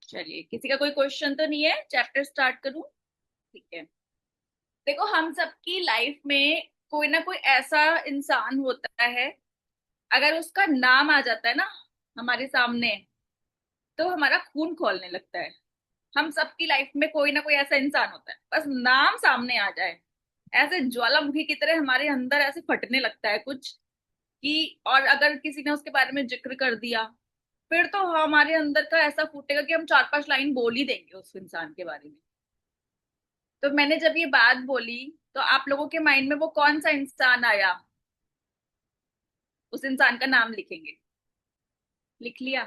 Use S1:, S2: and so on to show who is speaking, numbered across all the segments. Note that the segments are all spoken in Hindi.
S1: चलिए, किसी का कोई क्वेश्चन तो नहीं है, चैप्टर स्टार्ट करूं? ठीक है। देखो, हम सबकी लाइफ में कोई ना कोई ऐसा इंसान होता है, अगर उसका नाम आ जाता है ना हमारे सामने, तो हमारा खून खौलने लगता है। हम सबकी लाइफ में कोई ना कोई ऐसा इंसान होता है, बस नाम सामने आ जाए, ऐसे ज्वालामुखी की तरह हमारे अंदर ऐसे फटने लगता है कुछ कि, और अगर किसी ने उसके बारे में जिक्र कर दिया, फिर तो हमारे अंदर का ऐसा फूटेगा कि हम 4-5 लाइन बोल ही देंगे उस इंसान के बारे में। तो मैंने जब ये बात बोली, तो आप लोगों के माइंड में वो कौन सा इंसान आया? उस इंसान का नाम लिखेंगे। लिख लिया?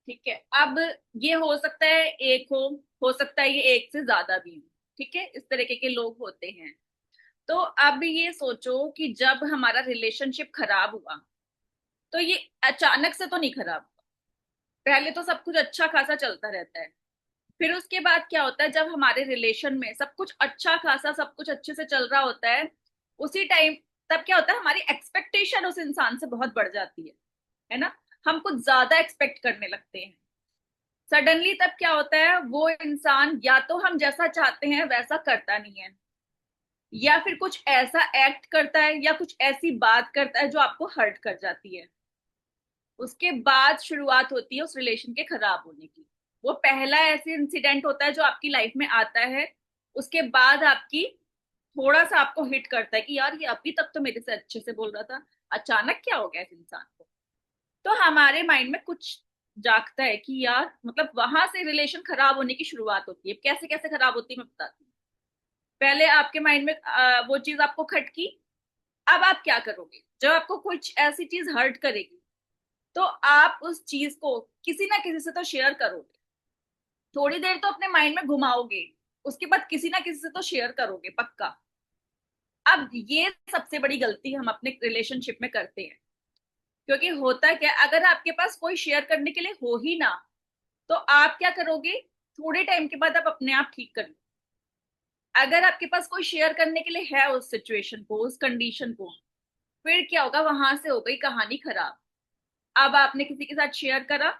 S1: ठीक है। अब ये हो सकता है एक हो सकता है ये एक से ज्यादा भी हो। ठीक है, इस तरीके के लोग होते हैं। तो अब ये सोचो कि जब हमारा रिलेशनशिप खराब हुआ, तो ये अचानक से तो नहीं खराब हुआ। पहले तो सब कुछ अच्छा खासा चलता रहता है। फिर उसके बाद क्या होता है, जब हमारे रिलेशन में सब कुछ अच्छा खासा, सब कुछ अच्छे से चल रहा होता है, उसी टाइम तब क्या होता है, हमारी एक्सपेक्टेशन उस इंसान से बहुत बढ़ जाती है ना। हम कुछ ज्यादा एक्सपेक्ट करने लगते हैं। सडनली तब क्या होता है, वो इंसान या तो हम जैसा चाहते हैं वैसा करता नहीं है, या फिर कुछ ऐसा एक्ट करता है या कुछ ऐसी बात करता है जो आपको हर्ट कर जाती है। उसके बाद शुरुआत होती है उस रिलेशन के खराब होने की। वो पहला ऐसे इंसिडेंट होता है जो आपकी लाइफ में आता है, उसके बाद आपकी थोड़ा सा आपको हिट करता है कि यार ये अभी तक तो मेरे से अच्छे से बोल रहा था, अचानक क्या हो गया इस इंसान को। तो हमारे माइंड में कुछ जागता है कि यार, मतलब वहां से रिलेशन खराब होने की शुरुआत होती है। कैसे कैसे खराब होती है मैं बताती हूँ। पहले आपके माइंड में वो चीज आपको खटकी। अब आप क्या करोगे, जब आपको कुछ ऐसी चीज हर्ट करेगी, तो आप उस चीज को किसी ना किसी से तो शेयर करोगे। थोड़ी देर तो अपने माइंड में घुमाओगे, उसके बाद किसी ना किसी से तो शेयर करोगे पक्का। अब ये सबसे बड़ी गलती हम अपने रिलेशनशिप में करते हैं। क्योंकि होता क्या, अगर आपके पास कोई शेयर करने के लिए हो ही ना, तो आप क्या करोगे, थोड़े टाइम के बाद आप अपने आप ठीक कर लो। अगर आपके पास कोई शेयर करने के लिए है उस सिचुएशन को, उस कंडीशन को, फिर क्या होगा, वहां से हो गई कहानी खराब। अब आपने किसी के साथ शेयर करा,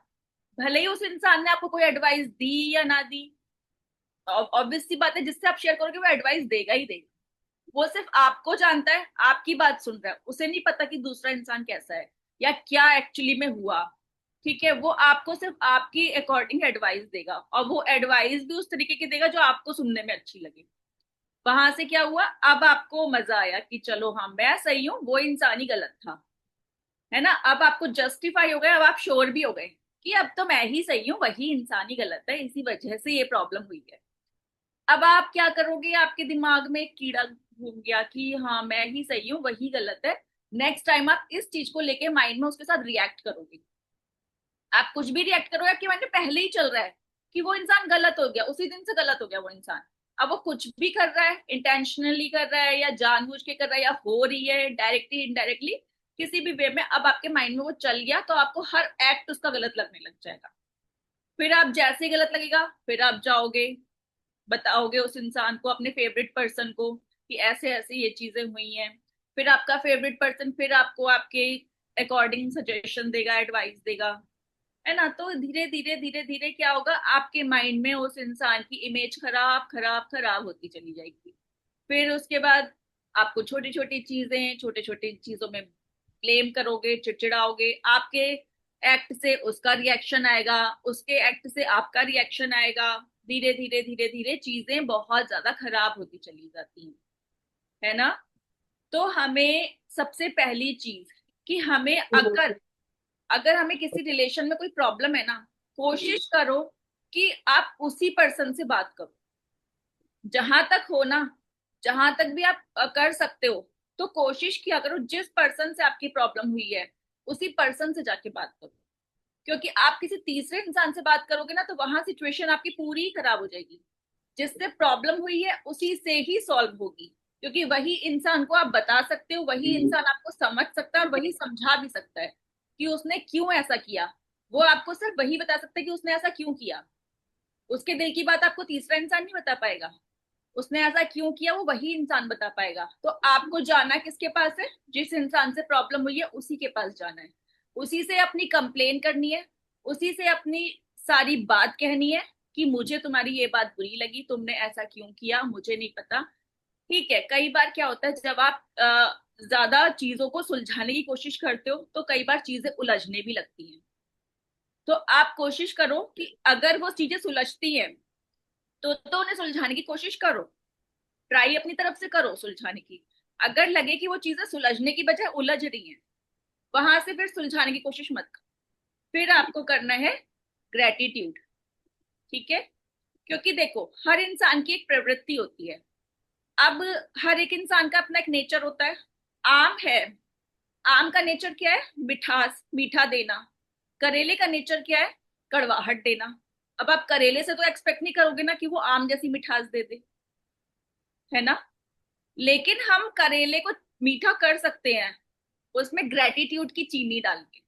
S1: भले ही उस इंसान ने आपको कोई एडवाइस दी या ना दी, ऑब्वियस सी बात है, जिससे आप शेयर करोगे वो एडवाइस देगा ही देगा। वो सिर्फ आपको जानता है, आपकी बात सुन रहा है, उसे नहीं पता कि दूसरा इंसान कैसा है या क्या एक्चुअली में हुआ। ठीक है, वो आपको सिर्फ आपकी अकॉर्डिंग एडवाइस देगा, और वो एडवाइस भी उस तरीके की देगा जो आपको सुनने में अच्छी लगे। वहां से क्या हुआ, अब आपको मजा आया कि चलो हाँ मैं सही हूँ, वो इंसान ही गलत था, है ना। अब आपको जस्टिफाई हो गया, अब आप श्योर भी हो गए कि अब तो मैं ही सही हूँ, वही इंसान ही गलत है, इसी वजह से ये प्रॉब्लम हुई है। अब आप क्या करोगे, आपके दिमाग में एक कीड़ा घूम गया कि हाँ मैं ही सही हूँ, वही गलत है। नेक्स्ट टाइम आप इस चीज को लेके माइंड में उसके साथ रिएक्ट करोगे। आप कुछ भी रिएक्ट करोगे, आपके माइंड में पहले ही चल रहा है कि वो इंसान गलत हो गया, उसी दिन से गलत हो गया वो इंसान। अब वो कुछ भी कर रहा है, इंटेंशनली कर रहा है या जानबूझ के कर रहा है, या हो रही है डायरेक्टली इनडायरेक्टली, किसी भी वे में, अब आपके माइंड में वो चल गया, तो आपको हर एक्ट उसका गलत लगने लग जाएगा। फिर आप जैसे ही गलत लगेगा, फिर आप जाओगे, बताओगे उस इंसान को, अपने फेवरेट पर्सन को, कि ऐसे ऐसे ये चीजें हुई हैं। फिर आपका फेवरेट पर्सन फिर आपको आपके अकॉर्डिंग सजेशन देगा, एडवाइस देगा, है ना। तो धीरे धीरे धीरे धीरे क्या होगा, आपके माइंड में उस इंसान की इमेज खराब खराब खराब होती चली जाएगी। फिर उसके बाद आपको छोटी छोटी चीजें, छोटे छोटे चीजों में ब्लेम करोगे, चिड़चिड़ाओगे। आपके एक्ट से उसका रिएक्शन आएगा, उसके एक्ट से आपका रिएक्शन आएगा। धीरे धीरे धीरे धीरे चीजें बहुत ज्यादा खराब होती चली जाती हैं, है ना। तो हमें सबसे पहली चीज कि हमें अगर अगर हमें किसी रिलेशन में कोई प्रॉब्लम है ना, कोशिश करो कि आप उसी पर्सन से बात करो। जहां तक हो ना, जहां तक भी आप कर सकते हो, तो कोशिश किया करो जिस पर्सन से आपकी प्रॉब्लम हुई है, उसी पर्सन से जाके बात करो। क्योंकि आप किसी तीसरे इंसान से बात करोगे ना, तो वहां सिचुएशन आपकी पूरी खराब हो जाएगी। जिससे प्रॉब्लम हुई है उसी से ही सॉल्व होगी। क्योंकि वही इंसान को आप बता सकते हो, वही इंसान आपको समझ सकता है, और वही समझा भी सकता है कि उसने क्यों ऐसा किया। वो आपको सिर्फ वही बता सकता है कि उसने ऐसा क्यों किया। उसके दिल की बात आपको तीसरा इंसान नहीं बता पाएगा। उसने ऐसा क्यों किया वो वही इंसान बता पाएगा। तो आपको जाना किसके पास है, जिस इंसान से प्रॉब्लम हुई है उसी के पास जाना है। उसी से अपनी कंप्लेन करनी है, उसी से अपनी सारी बात कहनी है कि मुझे तुम्हारी ये बात बुरी लगी, तुमने ऐसा क्यों किया, मुझे नहीं पता। ठीक है, कई बार क्या होता है जब आप ज्यादा चीजों को सुलझाने की कोशिश करते हो तो कई बार चीजें उलझने भी लगती हैं। तो आप कोशिश करो कि अगर वो चीजें सुलझती हैं तो उन्हें सुलझाने की कोशिश करो, ट्राई अपनी तरफ से करो सुलझाने की। अगर लगे कि वो चीजें सुलझने की बजाय उलझ रही हैं, वहां से फिर सुलझाने की कोशिश मत करो। फिर आपको करना है ग्रेटिट्यूड। ठीक है, क्योंकि देखो हर इंसान की एक प्रवृत्ति होती है। अब हर एक इंसान का अपना एक नेचर होता है। आम है, आम का नेचर क्या है? मिठास, मीठा देना। करेले का नेचर क्या है? कड़वाहट देना। अब आप करेले से तो एक्सपेक्ट नहीं करोगे ना कि वो आम जैसी मिठास दे दे, है ना? लेकिन हम करेले को मीठा कर सकते हैं उसमें ग्रेटिट्यूड की चीनी डाल के।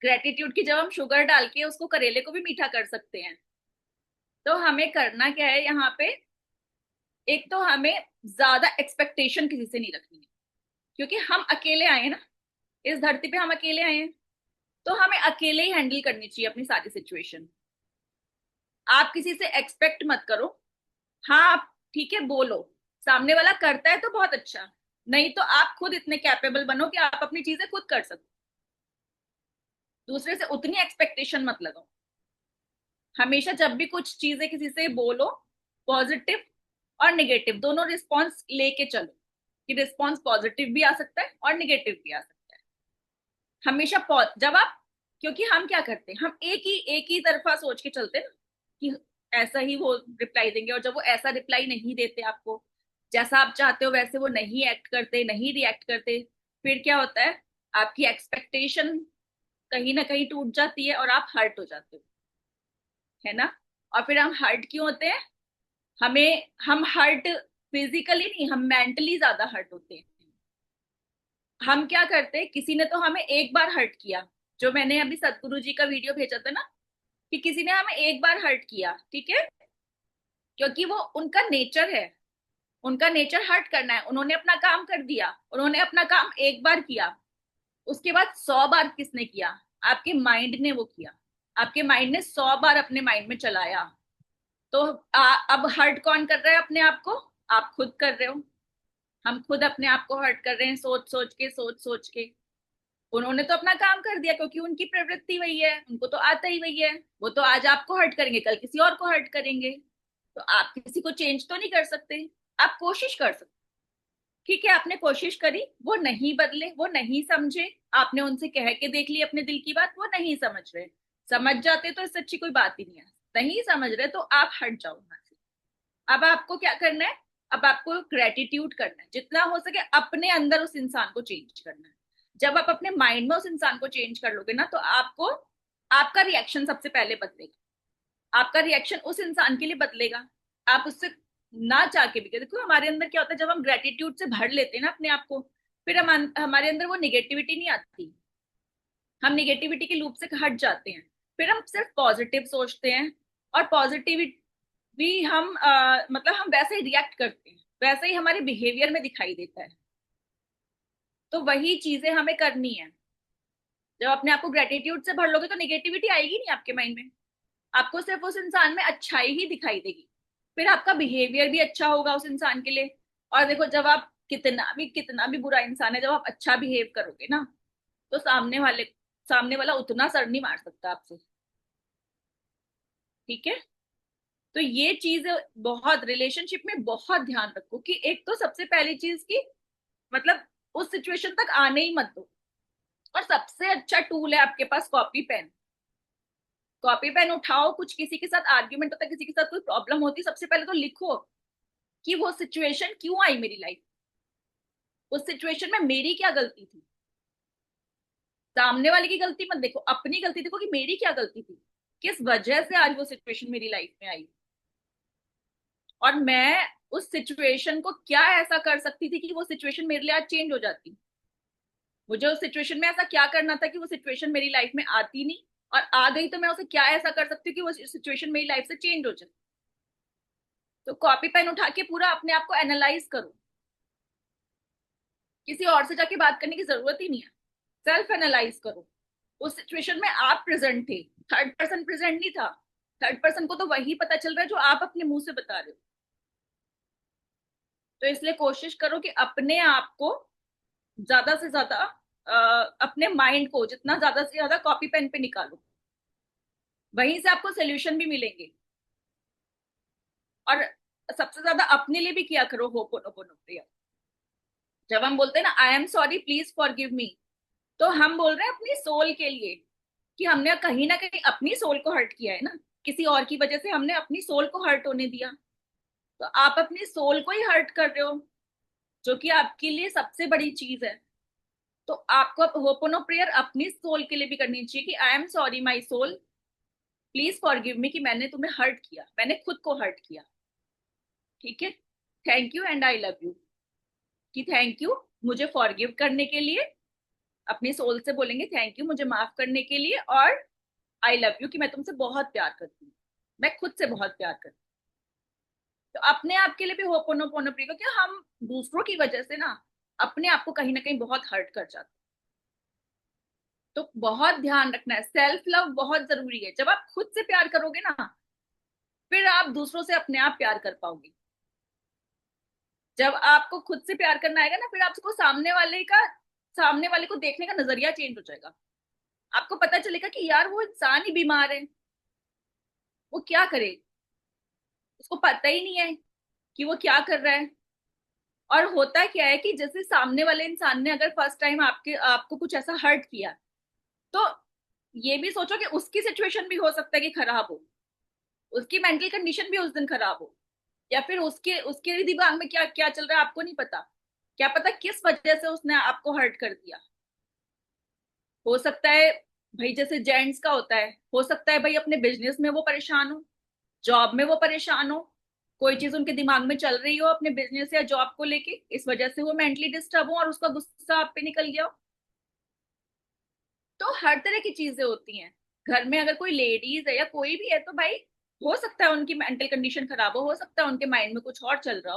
S1: ग्रेटिट्यूड की जब हम शुगर डाल के उसको करेले को भी मीठा कर सकते हैं। तो हमें करना क्या है यहाँ पे? एक तो हमें ज्यादा एक्सपेक्टेशन किसी से नहीं रखनी है, क्योंकि हम अकेले आए हैं ना, इस धरती पे हम अकेले आए हैं। तो हमें अकेले ही हैंडल करनी चाहिए अपनी सारी सिचुएशन। आप किसी से एक्सपेक्ट मत करो। हाँ आप ठीक है बोलो, सामने वाला करता है तो बहुत अच्छा, नहीं तो आप खुद इतने कैपेबल बनो कि आप अपनी चीजें खुद कर सको। दूसरे से उतनी एक्सपेक्टेशन मत लगाओ। हमेशा जब भी कुछ चीजें किसी से बोलो, पॉजिटिव और नेगेटिव दोनों रिस्पॉन्स लेके चलो, कि रिस्पॉन्स पॉजिटिव भी आ सकता है और नेगेटिव भी आ सकता है। हमेशा जब आप, क्योंकि हम क्या करते हैं, हम एक ही तरफा सोच के चलते हैं ना कि ऐसा ही वो रिप्लाई देंगे, और जब वो ऐसा रिप्लाई नहीं देते आपको जैसा आप चाहते हो, वैसे वो नहीं एक्ट करते, नहीं रिएक्ट करते, फिर क्या होता है? आपकी एक्सपेक्टेशन कहीं ना कहीं टूट जाती है और आप हर्ट हो जाते हो, है ना? और फिर हम हर्ट क्यों होते हैं? हम हर्ट फिजिकली नहीं, हम मेंटली ज्यादा हर्ट होते हैं। हम क्या करते हैं, किसी ने तो हमें एक बार हर्ट किया, जो मैंने अभी सतगुरु जी का वीडियो भेजा था ना, कि किसी ने हमें एक बार हर्ट किया, ठीक है, क्योंकि वो उनका नेचर है, उनका नेचर हर्ट करना है, उन्होंने अपना काम कर दिया, उन्होंने अपना काम एक बार किया। उसके बाद 100 बार किसने किया? आपके माइंड ने वो किया। आपके माइंड ने 100 बार अपने माइंड में चलाया। तो अब हर्ट कौन कर रहा है अपने आप को? आप खुद कर रहे हो। हम खुद अपने आप को हर्ट कर रहे हैं, सोच सोच के, सोच सोच के। उन्होंने तो अपना काम कर दिया, क्योंकि उनकी प्रवृत्ति वही है, उनको तो आता ही वही है। वो तो आज आपको हर्ट करेंगे, कल किसी और को हर्ट करेंगे। तो आप किसी को चेंज तो नहीं कर सकते। आप कोशिश कर सकते। ठीक है, आपने कोशिश करी, वो नहीं बदले, वो नहीं समझे, आपने उनसे कह के देख ली अपने दिल की बात, वो नहीं समझ रहे। समझ जाते तो इससे अच्छी कोई बात ही नहीं है। नहीं समझ रहे तो आप हट जाओ वहां से। अब आपको क्या करना है? अब आपको ग्रेटिट्यूड करना है, जितना हो सके अपने अंदर उस इंसान को चेंज करना है। जब आप अपने माइंड में उस इंसान को चेंज कर लोगे ना, तो आपको, आपका रिएक्शन सबसे पहले बदलेगा। आपका रिएक्शन उस इंसान के लिए बदलेगा। आप उससे ना चाह के भी, देखो हमारे अंदर क्या होता है, जब हम ग्रेटिट्यूड से भर लेते हैं ना अपने आप को, फिर हमारे अंदर वो निगेटिविटी नहीं आती। हम निगेटिविटी के लूप से हट जाते हैं। फिर हम सिर्फ पॉजिटिव सोचते हैं, और पॉजिटिविटी भी हम मतलब हम वैसे ही रिएक्ट करते हैं, वैसे ही हमारे बिहेवियर में दिखाई देता है। तो वही चीजें हमें करनी है। जब अपने आप को ग्रेटिट्यूड से भर लोगे तो निगेटिविटी आएगी नहीं आपके माइंड में। आपको सिर्फ उस इंसान में अच्छाई ही दिखाई देगी। फिर आपका बिहेवियर भी अच्छा होगा उस इंसान के लिए। और देखो जब आप कितना भी बुरा इंसान है, जब आप अच्छा बिहेव करोगे ना, तो सामने वाला उतना सर नहीं मार सकता आपसे। ठीक है, तो ये चीज बहुत रिलेशनशिप में बहुत ध्यान रखो, कि एक तो सबसे पहली चीज की, मतलब उस सिचुएशन तक आने ही मत दो। और सबसे अच्छा टूल है आपके पास कॉपी पेन। कॉपी पेन उठाओ, कुछ किसी के साथ आर्ग्यूमेंट होता है, किसी के साथ कोई प्रॉब्लम होती है, सबसे पहले तो लिखो कि वो सिचुएशन क्यों आई मेरी लाइफ, उस सिचुएशन में मेरी क्या गलती थी। सामने वाले की गलती मत देखो, अपनी गलती देखो कि मेरी क्या गलती थी, किस वजह से आज वो सिचुएशन मेरी लाइफ में आई, और मैं उस सिचुएशन को क्या ऐसा कर सकती थी कि वो सिचुएशन मेरे लिए आज चेंज हो जाती। मुझे उस सिचुएशन में ऐसा क्या करना था कि वो सिचुएशन मेरी लाइफ में आती नहीं, और आ गई तो मैं उसे क्या ऐसा कर सकती हूँ कि वो सिचुएशन मेरी लाइफ से चेंज हो जाए। तो कॉपी पेन उठा के पूरा अपने आप को एनालाइज करो। किसी और से जाके बात करने की जरूरत ही नहीं है, सेल्फ एनालाइज करो। उस सिचुएशन में आप प्रेजेंट थे, थर्ड पर्सन प्रेजेंट नहीं था। थर्ड पर्सन को तो वही पता चल रहा है जो आप अपने मुंह से बता रहे हो। तो इसलिए कोशिश करो कि अपने आप को ज्यादा से ज्यादा अपने माइंड को जितना ज्यादा से ज्यादा कॉपी पेन पे निकालो, वहीं से आपको सोल्यूशन भी मिलेंगे। और सबसे ज्यादा अपने लिए भी किया करो होपोनोपोनो प्रेयर। जब हम बोलते हैं ना आई एम सॉरी प्लीज फॉरगिव मी, तो हम बोल रहे हैं अपनी सोल के लिए, कि हमने कहीं ना कहीं अपनी सोल को हर्ट किया है ना, किसी और की वजह से हमने अपनी सोल को हर्ट होने दिया। तो आप अपनी सोल को ही हर्ट कर रहे हो, जो कि आपके लिए सबसे बड़ी चीज है। तो आपको होपोनो प्रेयर अपनी सोल के लिए भी करनी चाहिए कि I am sorry my soul, please forgive me, कि मैंने तुम्हें हर्ट किया, मैंने खुद को हर्ट किया। ठीक है, thank you and I love you, कि थैंक यू मुझे फॉरगिव करने के लिए। अपनी सोल से बोलेंगे थैंक यू मुझे माफ करने के लिए, और आई लव यू कि मैं तुमसे बहुत प्यार करती हूँ, मैं खुद से बहुत प्यार करती हूँ। तो अपने आप के लिए भी होपोनोपोनो प्रेयर, क्योंकि हम दूसरों की वजह से ना अपने आप को कहीं ना कहीं बहुत हर्ट कर जाते हैं। तो बहुत ध्यान रखना है, सेल्फ लव बहुत जरूरी है। जब आप खुद से प्यार करोगे ना, फिर आप दूसरों से अपने आप प्यार कर पाओगे। जब आपको खुद से प्यार करना आएगा ना, फिर आपको सामने वाले को देखने का नजरिया चेंज हो जाएगा। आपको पता चलेगा कि यार वो इंसान ही बीमार है, वो क्या करे, उसको पता ही नहीं है कि वो क्या कर रहा है। और होता क्या है कि जैसे सामने वाले इंसान ने अगर फर्स्ट टाइम आपको कुछ ऐसा हर्ट किया, तो ये भी सोचो कि उसकी सिचुएशन भी हो सकता है कि खराब हो, उसकी मेंटल कंडीशन भी उस दिन खराब हो, या फिर उसके उसके दिमाग में क्या क्या चल रहा है आपको नहीं पता। क्या पता किस वजह से उसने आपको हर्ट कर दिया। हो सकता है भाई, जैसे जेंट्स का होता है, हो सकता है भाई अपने बिजनेस में वो परेशान हो, जॉब में वो परेशान हो, कोई चीज उनके दिमाग में चल रही हो अपने बिजनेस या जॉब को लेके, इस वजह से वो मेंटली डिस्टर्ब हो और उसका गुस्सा आप पे निकल गया हो। तो हर तरह की चीजें होती हैं। घर में अगर कोई लेडीज है या कोई भी है, तो भाई हो सकता है उनकी मेंटल कंडीशन खराब हो सकता है उनके माइंड में कुछ और चल रहा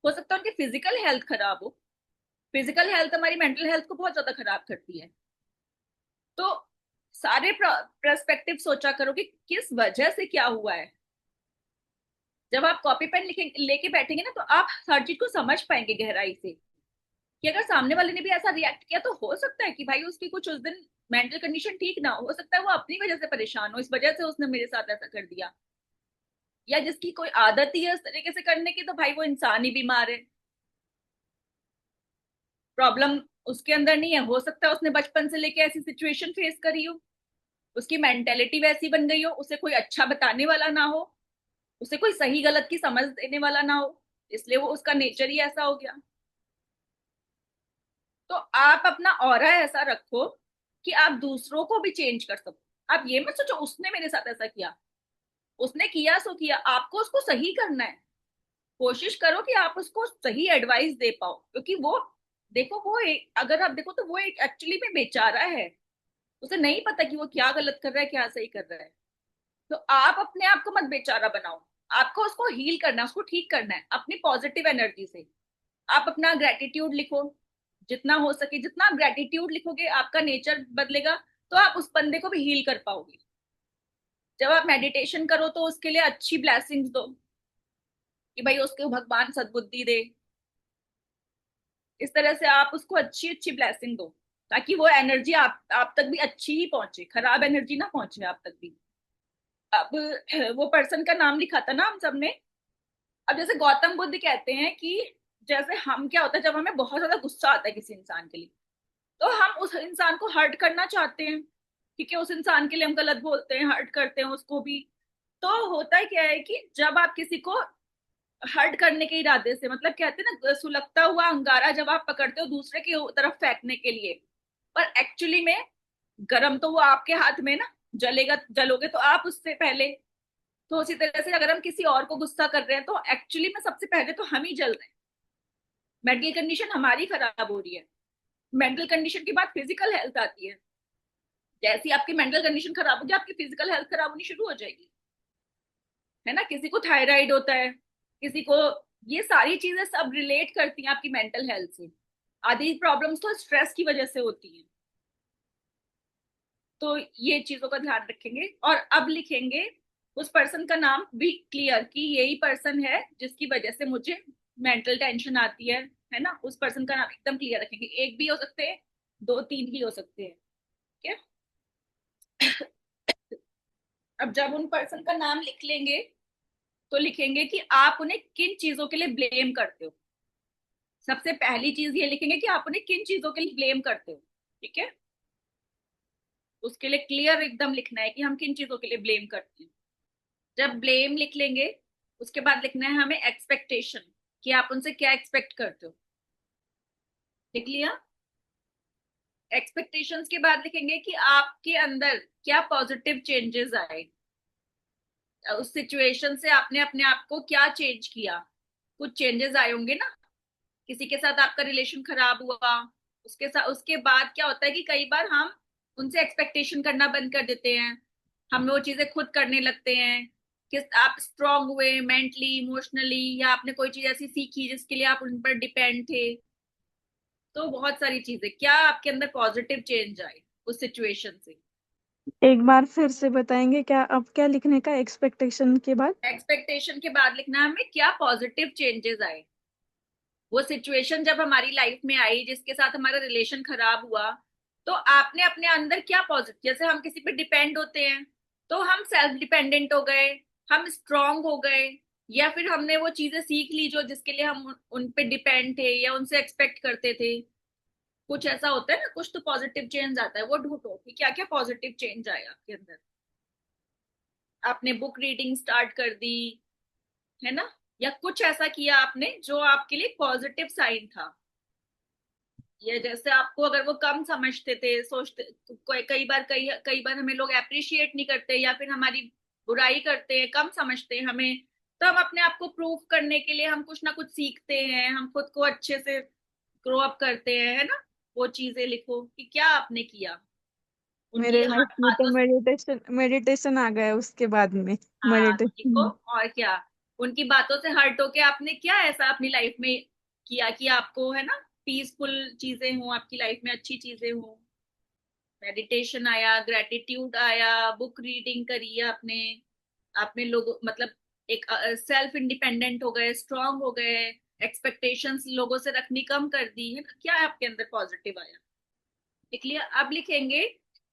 S1: हो सकता है उनकी फिजिकल हेल्थ खराब हो। फिजिकल हेल्थ हमारी मेंटल हेल्थ को बहुत ज्यादा खराब करती है। तो सारे पर्सपेक्टिव सोचा करो कि किस वजह से क्या हुआ है। जब आप कॉपी पेन लेके बैठेंगे ना, तो आप हर चीज को समझ पाएंगे गहराई से, कि अगर सामने वाले ने भी ऐसा रिएक्ट किया, तो हो सकता है कि भाई उसकी कुछ उस दिन मेंटल कंडीशन ठीक ना हो सकता है वो अपनी वजह से परेशान हो, इस वजह से उसने मेरे साथ ऐसा कर दिया। या जिसकी कोई आदत ही है उस तरीके से करने की, तो भाई वो इंसान ही बीमार है। प्रॉब्लम उसके अंदर नहीं है, हो सकता है उसने बचपन से लेके ऐसी सिचुएशन फेस करी हो, उसकी मेंटेलिटी वैसी बन गई हो, उसे कोई अच्छा बताने वाला ना हो, उसे कोई सही गलत की समझ देने वाला ना हो, इसलिए वो उसका नेचर ही ऐसा हो गया। तो आप अपना ऑरा ऐसा रखो कि आप दूसरों को भी चेंज कर सको। आप ये मत सोचो उसने मेरे साथ ऐसा किया, उसने किया सो किया, आपको उसको सही करना है। कोशिश करो कि आप उसको सही एडवाइस दे पाओ, क्योंकि वो, देखो वो अगर आप देखो तो वो एक एक्चुअली में बेचारा है, उसे नहीं पता कि वो क्या गलत कर रहा है क्या सही कर रहा है। तो आप अपने आप को मत बेचारा बनाओ, आपको उसको हील करना है, उसको ठीक करना है अपनी पॉजिटिव एनर्जी से। आप अपना ग्रेटिट्यूड लिखो, जितना हो सके जितना आप ग्रेटिट्यूड लिखोगे आपका नेचर बदलेगा, तो आप उस बंदे को भी हील कर पाओगे। जब आप मेडिटेशन करो तो उसके लिए अच्छी ब्लेसिंग्स दो, कि भाई उसको भगवान सद्बुद्धि दे। इस तरह से आप उसको अच्छी अच्छी ब्लेसिंग दो, ताकि वो एनर्जी आप तक भी अच्छी ही पहुंचे, खराब एनर्जी ना पहुंचे आप तक भी। अब वो पर्सन का नाम लिखा था ना हम सबने। अब जैसे गौतम बुद्ध कहते हैं कि जैसे हम, क्या होता है जब हमें बहुत ज्यादा गुस्सा आता है किसी इंसान के लिए, तो हम उस इंसान को हर्ट करना चाहते हैं। ठीक है, उस इंसान के लिए हम गलत बोलते हैं, हर्ट करते हैं उसको भी। तो होता क्या है कि जब आप किसी को हर्ट करने के इरादे से, मतलब कहते हैं ना सुलगता हुआ अंगारा जब आप पकड़ते हो दूसरे की तरफ फेंकने के लिए, पर एक्चुअली में गरम तो वो आपके हाथ में ना, जलेगा जलोगे तो आप उससे पहले। तो उसी तरह से अगर हम किसी और को गुस्सा कर रहे हैं, तो एक्चुअली में सबसे पहले तो हम ही जल रहे हैं। मेंटल कंडीशन हमारी खराब हो रही है। मेंटल कंडीशन के बाद फिजिकल हेल्थ आती है। जैसी आपकी मेंटल कंडीशन खराब होगी, आपकी फिजिकल हेल्थ खराब होनी शुरू हो जाएगी। है ना, किसी को थायराइड होता है, किसी को, ये सारी चीजें सब रिलेट करती हैं आपकी मेंटल हेल्थ से। आधी प्रॉब्लम्स तो स्ट्रेस की वजह से होती हैं। तो ये चीजों का ध्यान रखेंगे। और अब लिखेंगे उस पर्सन का नाम भी क्लियर, कि यही पर्सन है जिसकी वजह से मुझे मेंटल टेंशन आती है ना। उस पर्सन का नाम एकदम क्लियर रखेंगे। एक भी हो सकते हैं, दो तीन भी हो सकते हैं, ठीक है। अब जब उन पर्सन का नाम लिख लेंगे तो लिखेंगे कि आप उन्हें किन चीजों के लिए ब्लेम करते हो। सबसे पहली चीज ये लिखेंगे कि आप उन्हें किन चीजों के लिए ब्लेम करते हो, ठीक है। उसके लिए क्लियर एकदम लिखना है कि हम किन चीजों के लिए ब्लेम करते हैं। जब ब्लेम लिख लेंगे उसके बाद लिखना है हमें एक्सपेक्टेशन, कि आप उनसे क्या एक्सपेक्ट करते हो। लिख लिया। एक्सपेक्टेशंस के बाद लिखेंगे कि आपके अंदर क्या पॉजिटिव चेंजेस आए, उस सिचुएशन से आपने अपने आप को क्या चेंज किया। कुछ चेंजेस आए होंगे ना। किसी के साथ आपका रिलेशन खराब हुआ, उसके साथ उसके बाद क्या होता है कि कई बार हम उनसे एक्सपेक्टेशन करना बंद कर देते हैं। हम वो चीजें खुद करने लगते हैं। कि आप स्ट्रांग हुए मेंटली इमोशनली, या आपने कोई चीज ऐसी सीखी जिसके लिए आप उन पर डिपेंड थे। तो बहुत सारी चीजें, क्या आपके अंदर पॉजिटिव चेंज आए उस सिचुएशन से।
S2: एक बार फिर से बताएंगे क्या? अब क्या लिखने का एक्सपेक्टेशन के बाद?
S1: एक्सपेक्टेशन के बाद लिखना है हमें क्या पॉजिटिव चेंजेस आए। वो सिचुएशन जब हमारी लाइफ में आई जिसके साथ हमारा रिलेशन खराब हुआ, तो आपने अपने अंदर क्या पॉजिटिव, जैसे हम किसी पे डिपेंड होते हैं तो हम सेल्फ डिपेंडेंट हो गए, हम स्ट्रांग हो गए, या फिर हमने वो चीजें सीख ली जो जिसके लिए हम उन पे डिपेंड थे या उनसे एक्सपेक्ट करते थे। कुछ ऐसा होता है ना, कुछ तो पॉजिटिव चेंज आता है, वो ढूंढो कि क्या क्या पॉजिटिव चेंज आया आपके अंदर। आपने बुक रीडिंग स्टार्ट कर दी, है ना, या कुछ ऐसा किया आपने जो आपके लिए पॉजिटिव साइन था। ये जैसे आपको अगर वो कम समझते थे, सोचते, कई बार हमें लोग अप्रिशिएट नहीं करते या फिर हमारी बुराई करते हैं, कम समझते हैं हमें। तो हम अपने आप को प्रूव करने के लिए हम कुछ ना कुछ सीखते हैं, हम खुद को अच्छे से ग्रो अप करते हैं, है ना। वो चीजें लिखो कि क्या आपने किया उनकी
S2: मेरे लाइफ में तो
S1: बातों से।
S2: मेडिटेशन मेडिटेशन आ गया उसके बाद में।
S1: हाँ लिखो।
S2: मेडिटेशन।
S1: और क्या, उनकी बातों से हर्ट होके आपने क्या ऐसा अपनी लाइफ में किया कि आपको, है ना, पीसफुल चीजें हो आपकी लाइफ में, अच्छी चीजें हो। मेडिटेशन आया, ग्रेटिट्यूड आया, बुक रीडिंग करी आपने। आपने लोगों मतलब एक सेल्फ इंडिपेंडेंट हो गए, स्ट्रांग हो गए, एक्सपेक्टेशंस लोगों से रखनी कम कर दी, है ना। क्या आपके अंदर पॉजिटिव आया, लिख लिया। अब लिखेंगे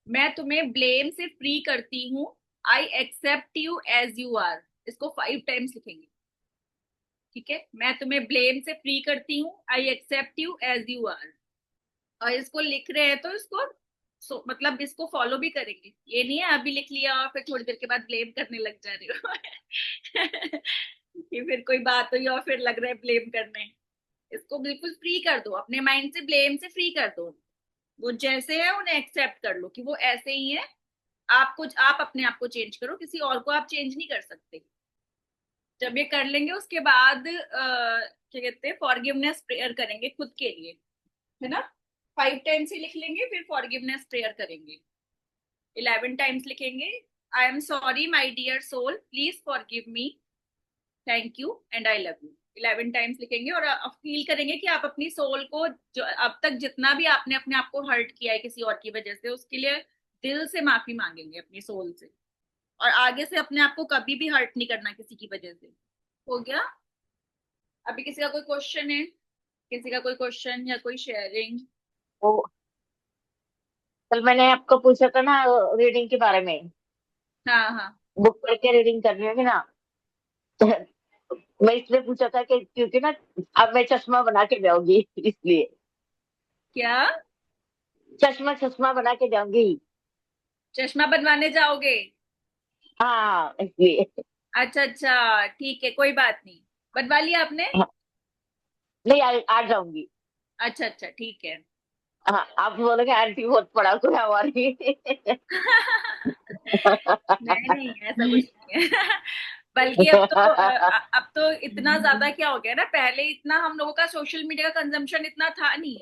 S1: मैं तुम्हें ब्लेम से फ्री करती हूँ, I accept you as you are. इसको 5 टाइम्स लिखेंगे, ठीक है। मैं तुम्हें ब्लेम से फ्री करती हूँ, I accept you as you are. और इसको लिख रहे हैं तो इसको मतलब इसको फॉलो भी करेंगे। ये नहीं है अभी लिख लिया और फिर थोड़ी देर के बाद ब्लेम करने लग जा रहे हो कि फिर कोई बात हुई और फिर लग रहा है ब्लेम करने। इसको बिल्कुल फ्री कर दो, अपने माइंड से ब्लेम से फ्री कर दो। वो जैसे है उन्हें एक्सेप्ट कर लो कि वो ऐसे ही है। आप अपने आप को चेंज करो, किसी और को आप चेंज नहीं कर सकते। जब ये कर लेंगे उसके बाद क्या कहते हैं, फॉरगिवनेस प्रेयर करेंगे खुद के लिए, है ना। 5 टाइम्स ही लिख लेंगे, फिर फॉरगिवनेस प्रेयर करेंगे। 11 टाइम्स लिखेंगे, I am sorry my dear soul, please forgive me, thank you and I love you. 11 times लिखेंगे और फील करेंगे कि आप अपनी सोल को, जो अब तक जितना भी आपने अपने आप को हर्ट किया है किसी और की वजह से, उसके लिए दिल से माफी मांगेंगे अपनी सोल से। और आगे से अपने आप को कभी भी हर्ट नहीं करना किसी की वजह से। हो गया। अभी किसी का कोई क्वेश्चन है, किसी का कोई क्वेश्चन या कोई शेयरिंग।
S3: वो कल मैंने आपको पूछा था ना रीडिंग के बारे में।
S1: हाँ हाँ।
S3: बुक पढ़ के रीडिंग करनी होगी ना। मैं इसलिए पूछा था कि क्योंकि ना अब मैं चश्मा बना के जाऊंगी इसलिए।
S1: क्या?
S3: चश्मा चश्मा बना के जाऊंगी।
S1: चश्मा बनवाने जाओगे?
S3: हाँ इसलिए।
S1: अच्छा अच्छा, ठीक है, कोई बात नहीं। बनवा लिया आपने?
S3: हाँ, नहीं आ जाऊंगी।
S1: अच्छा अच्छा, ठीक है।
S3: हाँ आप बोलोगे आंटी बहुत पढ़ाकू है हमारी।
S1: नहीं नहीं, ऐसा कुछ नहीं है बल्कि अब तो इतना ज्यादा क्या हो गया ना, पहले इतना हम लोगों का सोशल मीडिया का कंजम्पशन इतना था नहीं।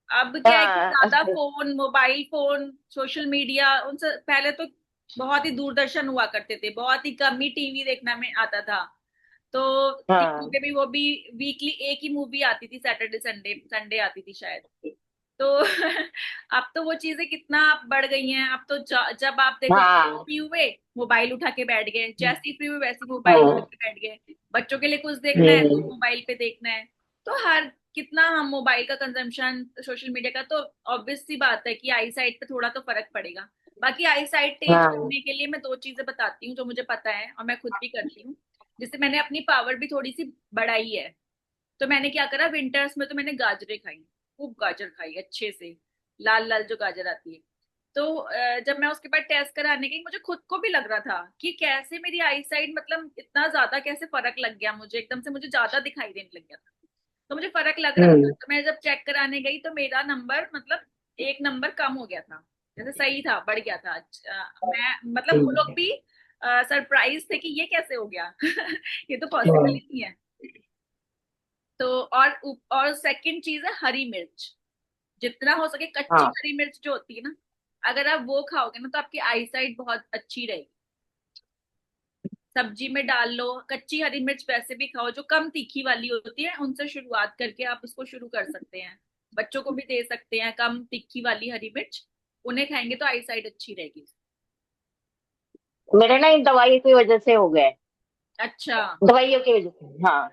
S1: अब क्या है कि
S3: हाँ
S1: ज्यादा phone, mobile phone, social media, उनसे पहले तो बहुत ही दूरदर्शन हुआ करते थे, बहुत ही कम ही टीवी देखना में आता था। तो टीवी
S3: हाँ
S1: पे भी वो भी वीकली एक ही मूवी आती थी, सैटरडे संडे, संडे आती थी शायद। तो अब तो वो चीजें कितना आप बढ़ गई हैं। अब तो जब आप देखो
S3: हाँ।
S1: फ्री हुए मोबाइल उठा के बैठ गए, जैसे ही फ्री हुए वैसे ही मोबाइल उठा
S3: हम्म।
S1: के बैठ गए। बच्चों के लिए कुछ देखना है तो
S3: हम्म।
S1: मोबाइल पे देखना है। तो हर कितना हम मोबाइल का कंजम्पशन, सोशल मीडिया का, तो ऑब्वियस सी बात है कि आई साइट पे थोड़ा तो फर्क पड़ेगा। बाकी आई साइट तेज
S3: हाँ।
S1: करने के लिए मैं दो चीजें बताती हूँ जो मुझे पता है और मैं खुद भी करती हूँ, जिससे मैंने अपनी पावर भी थोड़ी सी बढ़ाई है। तो मैंने क्या करा, विंटर्स में तो मैंने गाजरें खाई, खूब गाजर खाई अच्छे से, लाल लाल जो गाजर आती है। तो जब मैं उसके बाद टेस्ट कराने गई, मुझे खुद को भी लग रहा था कि कैसे मेरी आई साइड, मतलब इतना ज्यादा कैसे फर्क लग गया मुझे, एकदम से मुझे ज्यादा दिखाई देने लग गया था। तो मुझे फर्क लग रहा था,
S3: हम्म।
S1: तो मैं जब चेक कराने गई तो मेरा नंबर मतलब एक नंबर कम हो गया था, जैसे सही था बढ़ गया था। मैं मतलब वो लोग भी सरप्राइज थे कि ये कैसे हो गया ये तो पॉसिबल
S3: हम्म।
S1: ही नहीं है। तो और सेकंड चीज है हरी मिर्च। जितना हो सके कच्ची
S3: हाँ।
S1: हरी मिर्च जो होती है ना, अगर आप वो खाओगे ना तो आपकी आई साइट बहुत अच्छी रहेगी। सब्जी में डाल लो कच्ची हरी मिर्च, वैसे भी खाओ, जो कम तीखी वाली होती है उनसे शुरुआत करके आप उसको शुरू कर सकते हैं। बच्चों को भी दे सकते हैं कम तीखी वाली हरी मिर्च, उन्हें खाएंगे तो आई साइट अच्छी रहेगी।
S3: मेरे ना इन दवाई की वजह से हो गए।
S1: अच्छा।
S3: दवाइयों की वजह से, हाँ।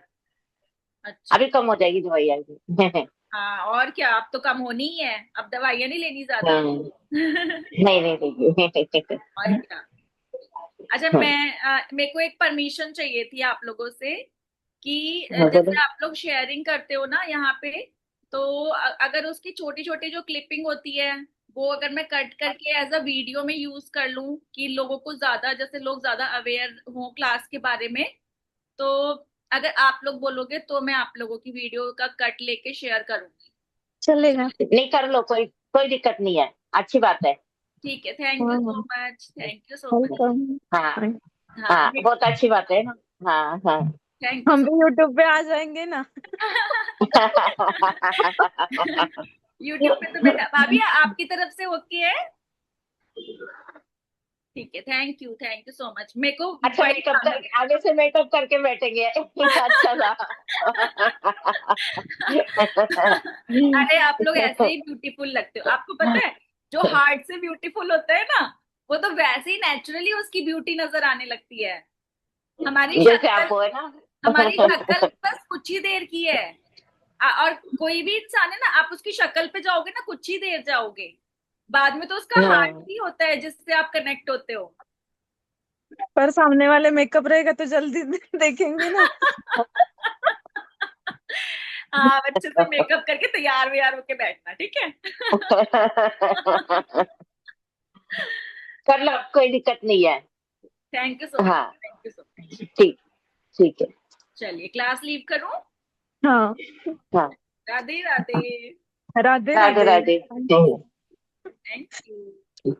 S1: अच्छा।
S3: अभी कम हो जाएगी दवाई आएगी।
S1: हाँ और क्या, अब तो कम होनी ही है, अब दवाइयां नहीं लेनी ज्यादा
S3: हम्म। नहीं नहीं नहीं।
S1: और क्या। अच्छा मेरे को एक परमिशन चाहिए थी आप लोगों से कि
S3: हाँ, बोलो।
S1: जैसे आप लोग शेयरिंग करते हो ना यहाँ पे, तो अगर उसकी छोटी छोटी जो क्लिपिंग होती है वो अगर मैं कट करके एज अ वीडियो में यूज कर लूं कि लोगों को ज्यादा, जैसे लोग ज्यादा अवेयर हों क्लास के बारे में, तो अगर आप लोग बोलोगे तो मैं आप लोगों की वीडियो का कट लेके शेयर करूंगी।
S2: चलेगा।
S3: नहीं, कर लो, कोई कोई दिक्कत नहीं है। अच्छी बात है।
S1: ठीक है, थैंक यू
S2: हाँ
S1: सो
S2: हाँ,
S1: much, thank you so much.
S2: Welcome.
S3: हाँ।
S1: हाँ
S3: हाँ, बहुत अच्छी बात है ना। हाँ हाँ।
S1: थैंक यू
S2: हम
S1: सो
S2: भी यूट्यूब पे आ जाएंगे ना।
S1: यूट्यूब पे तो बेटा भाभी आपकी तरफ से ओके है। ठीक है, थैंक यू सो मच, मेरे को
S3: अच्छा,
S1: वही
S3: मेकअप
S1: था।
S3: करके आगे से मेकअप करके बैठेंगे। अच्छा था।
S1: अरे आप लोग ऐसे ही ब्यूटीफुल लगते हो, आपको पता है जो हार्ट से ब्यूटीफुल होता है ना, वो तो वैसे ही नेचुरली उसकी ब्यूटी नजर आने लगती है। हमारी
S3: जैसे
S1: शक्ल,
S3: आपको है ना।
S1: हमारी शक्ल बस कुछ ही देर की है। और कोई भी इंसान है ना, आप उसकी शक्ल पे जाओगे ना कुछ ही देर जाओगे, बाद में तो उसका हार्ट
S3: हाँ।
S1: ही होता है जिससे आप कनेक्ट होते हो।
S2: पर सामने वाले मेकअप रहेगा तो जल्दी देखेंगे ना।
S1: हाँ अच्छे से मेकअप करके तैयार व्यार होके बैठना, ठीक है।
S3: कर लो, कोई दिक्कत नहीं है।
S1: थैंक यू सो मच,
S3: हाँ।
S1: Thank you so much.
S3: ठीक। ठीक है।
S1: चलिए क्लास लीव करूं।
S2: हाँ।
S3: हाँ।
S1: राधे राधे।
S2: राधे
S3: राधे
S2: राधे।
S3: राधे।
S1: Thank you.